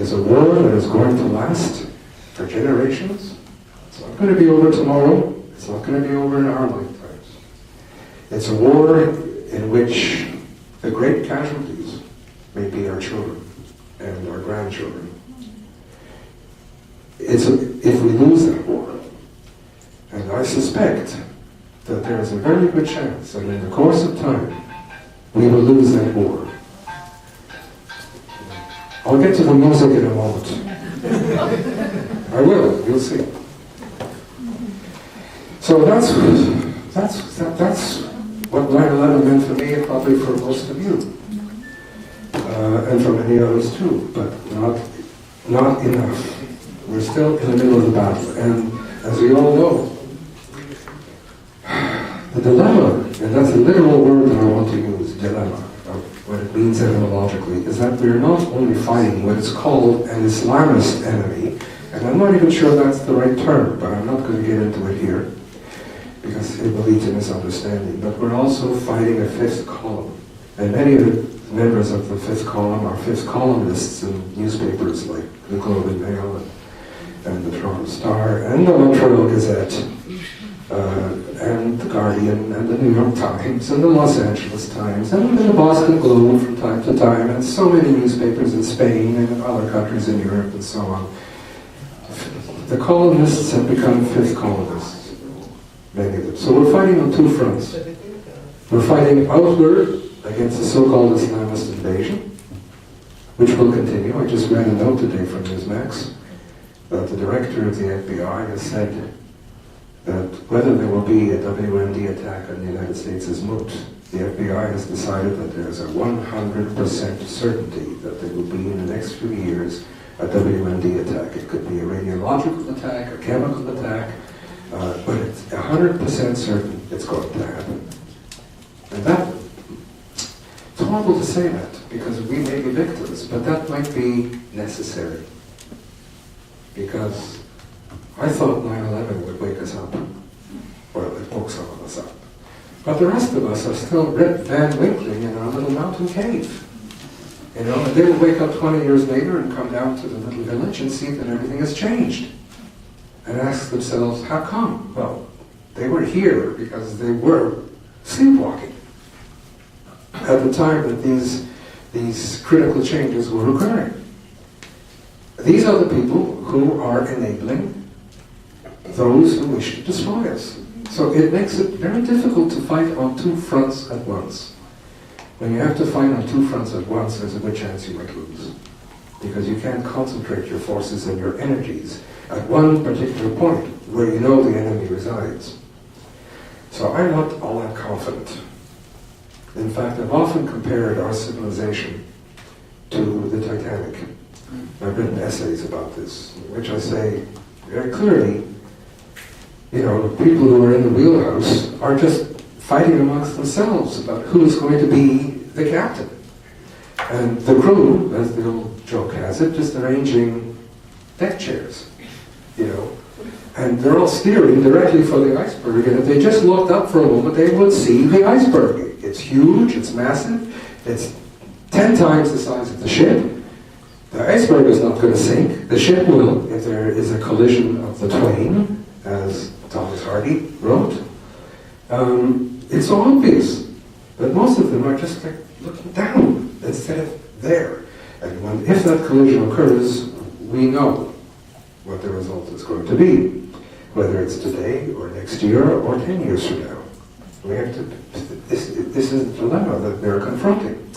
is a war that is going to last for generations. It's not going to be over tomorrow. It's not going to be over in our lifetimes. It's a war in which the great casualties may be our children and our grandchildren. If we lose that war, and I suspect that there is a very good chance that in the course of time we will lose that war. I'll get to the music in a moment. I will, you'll see. So that's what 9/11 meant for me, and probably for most of you. And for many others too, but not enough. We're still in the middle of the battle, and as we all know, the dilemma, and that's a literal word that I want to use, dilemma, what it means etymologically, is that we're not only fighting what is called an Islamist enemy, and I'm not even sure that's the right term, but I'm not going to get into it here, because it will lead to misunderstanding, but we're also fighting a fifth column, and many of the members of the fifth column are fifth columnists in newspapers like the Globe and Mail and the Toronto Star and the Montreal Gazette and the Guardian and the New York Times and the Los Angeles Times and the Boston Globe from time to time, and so many newspapers in Spain and in other countries in Europe and so on. The columnists have become fifth columnists, many of them. So we're fighting on two fronts. We're fighting outward against the so-called Islamist invasion, which will continue. I just read a note today from Newsmax that the director of the FBI has said that whether there will be a WMD attack on the United States is moot. The FBI has decided that there is a 100% certainty that there will be in the next few years a WMD attack. It could be a radiological attack, a chemical attack, but it's 100% certain it's going to happen. And that, it's horrible to say that, because we may be victims, but that might be necessary. Because I thought 9/11 would wake us up. Well, it woke some of us up. But the rest of us are still Rip Van Winkling in our little mountain cave. You know, and they will wake up 20 years later and come down to the little village and see that everything has changed. And ask themselves, how come? Well, they were here because they were sleepwalking at the time that these critical changes were occurring. These are the people who are enabling those who wish to destroy us. So it makes it very difficult to fight on two fronts at once. When you have to fight on two fronts at once, there's a good chance you might lose. Because you can't concentrate your forces and your energies at one particular point where you know the enemy resides. So I'm not all that confident. In fact, I've often compared our civilization to the Titanic. I've written essays about this, in which I say very clearly, you know, the people who are in the wheelhouse are just fighting amongst themselves about who's going to be the captain. And the crew, as the old joke has it, just arranging deck chairs, you know. And they're all steering directly for the iceberg, and if they just looked up for a moment, they would see the iceberg. It's huge, it's massive, it's 10 times the size of the ship. The iceberg is not going to sink. The ship will, if there is a collision of the twain, as Thomas Hardy wrote. It's so obvious. But most of them are just like looking down instead of there. And if that collision occurs, we know what the result is going to be, whether it's today or next year or 10 years from now. We have to. This is the dilemma that they're confronting.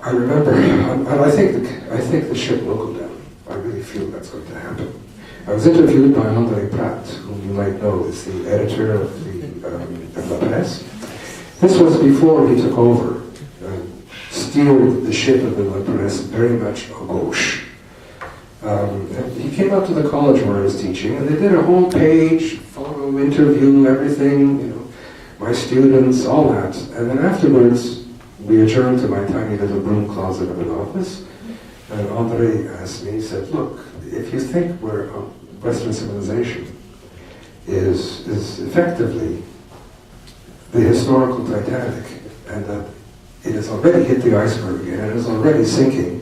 I remember, and I think the ship will go down. I really feel that's going to happen. I was interviewed by André Pratt, whom you might know is the editor of the La Presse. This was before he took over and steered the ship of the La Presse very much à gauche. He came up to the college where I was teaching, and they did a whole page, photo, interview, everything, you know, my students, all that. And then afterwards, we adjourned to my tiny little broom closet of an office, and André asked me, he said, look, if you think Western civilization is effectively the historical Titanic, and that it has already hit the iceberg and it is already sinking,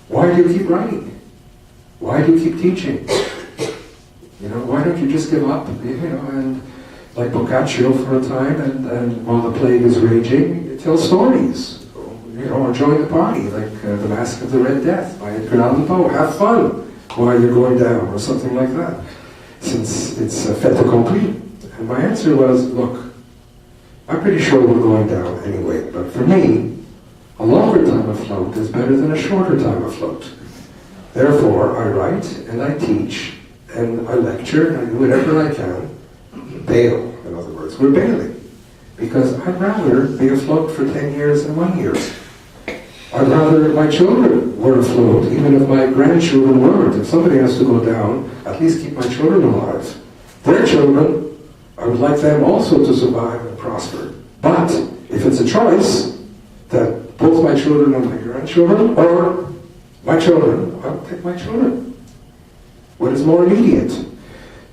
why why do you keep writing? Why do you keep teaching? You know, why don't you just give up? You know, and like Boccaccio for a time, and while the plague is raging, you tell stories. You know, or join the party, like The Mask of the Red Death by Edgar Allan Poe. Have fun while you're going down, or something like that, since it's a fait accompli. And my answer was, look, I'm pretty sure we're going down anyway, but for me, a longer time afloat is better than a shorter time afloat. Therefore, I write, and I teach, and I lecture, and I do whatever I can. Bail, in other words. We're bailing. Because I'd rather be afloat for 10 years than 1 year. I'd rather my children were afloat, even if my grandchildren weren't. If somebody has to go down, at least keep my children alive. Their children, I would like them also to survive and prosper. But if it's a choice that both my children and my grandchildren, or my children, I'll take my children. What is more immediate?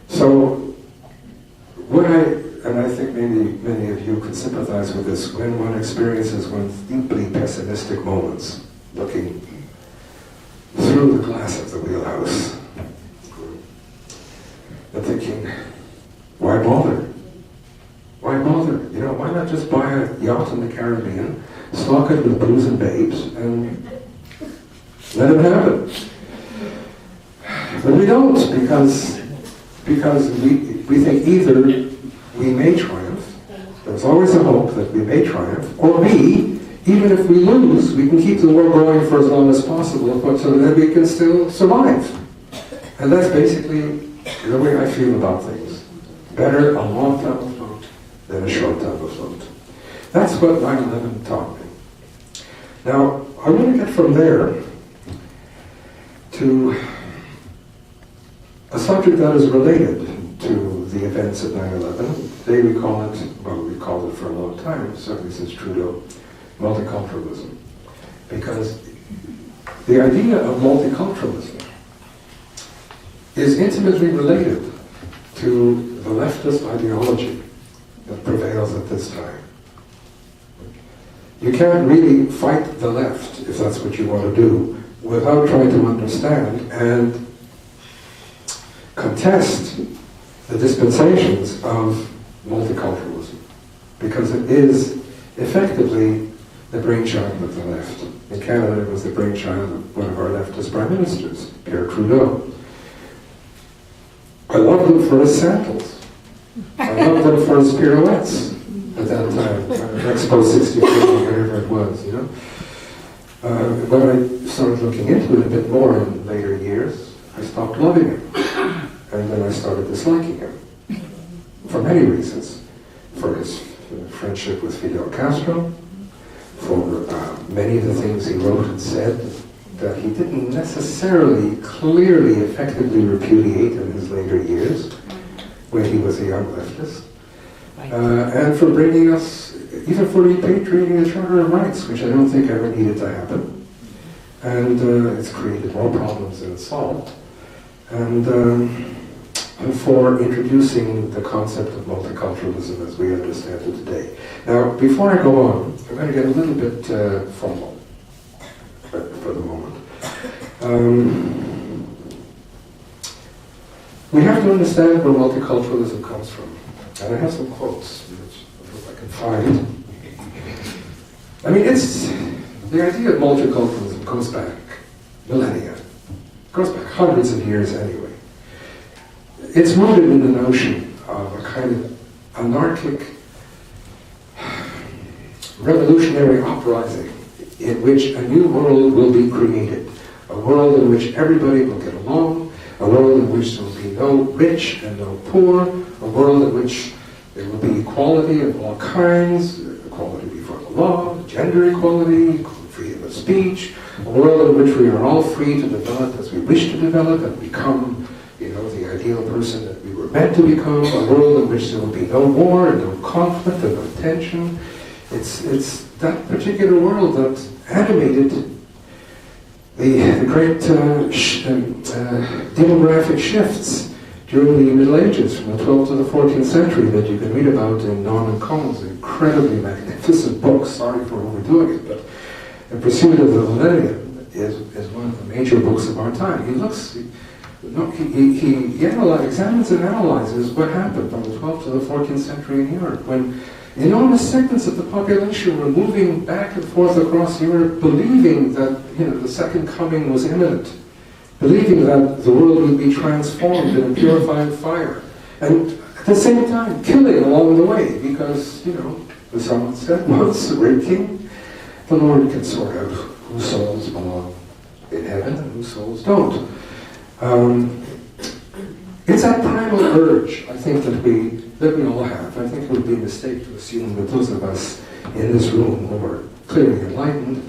So, and I think maybe many of you can sympathize with this, when one experiences one's deeply pessimistic moments, looking through the glass of the wheelhouse, and thinking, why bother? Why bother? You know, why not just buy a yacht in the Caribbean, stock it with booze and babes, and let it happen? But we don't, because we think either we may triumph, there's always a hope that we may triumph, or B, even if we lose, we can keep the war going for as long as possible, but so that we can still survive. And that's basically the way I feel about things. Better a long time afloat than a short time afloat. That's what 9/11 taught me. Now, I want to get from there to a subject that is related to the events of 9/11. Today we call it, well, we called it for a long time, certainly since Trudeau, multiculturalism. Because the idea of multiculturalism is intimately related to the leftist ideology that prevails at this time. You can't really fight the left, if that's what you want to do, without trying to understand and contest the dispensations of multiculturalism, because it is effectively the brainchild of the left. In Canada, it was the brainchild of one of our leftist prime ministers, Pierre Trudeau. I loved him for his samples. I loved him for his pirouettes at that time, Expo 64, whatever it was, you know. When I started looking into it a bit more in later years, I stopped loving him. And then I started disliking him. For many reasons. For his friendship with Fidel Castro, for many of the things he wrote and said that he didn't necessarily clearly, effectively repudiate in his later years, when he was a young leftist. And for bringing us, even for repatriating the Charter of Rights, which I don't think ever needed to happen. And it's created more problems than it's solved. And for introducing the concept of multiculturalism as we understand it today. Now, before I go on, I'm going to get a little bit formal for the moment. We have to understand where multiculturalism comes from. And I have some quotes, which I hope I can find. I mean, the idea of multiculturalism goes back millennia. It goes back hundreds of years anyway. It's rooted in the notion of a kind of anarchic, revolutionary uprising in which a new world will be created. A world in which everybody will get along, a world in which there will be no rich and no poor, a world in which there will be equality of all kinds, equality before the law, gender equality, freedom of speech, a world in which we are all free to develop as we wish to develop and become, you know, the ideal person that we were meant to become, a world in which there will be no war and no conflict and no tension. It's that particular world that animated the great demographic shifts during the Middle Ages, from the 12th to the 14th century, that you can read about in Norman Cohn's incredibly magnificent book, sorry for overdoing it, but In Pursuit of the Millennium. is one of the major books of our time. He examines and analyzes what happened from the 12th to the 14th century in Europe, when enormous segments of the population were moving back and forth across Europe, believing that the second coming was imminent, believing that the world would be transformed in a purifying fire, and at the same time killing along the way, because as someone said once, the great king, the Lord can sort out whose souls belong in heaven and whose souls don't. It's that primal urge, I think, that we all have. I think it would be a mistake to assume that those of us in this room who are clearly enlightened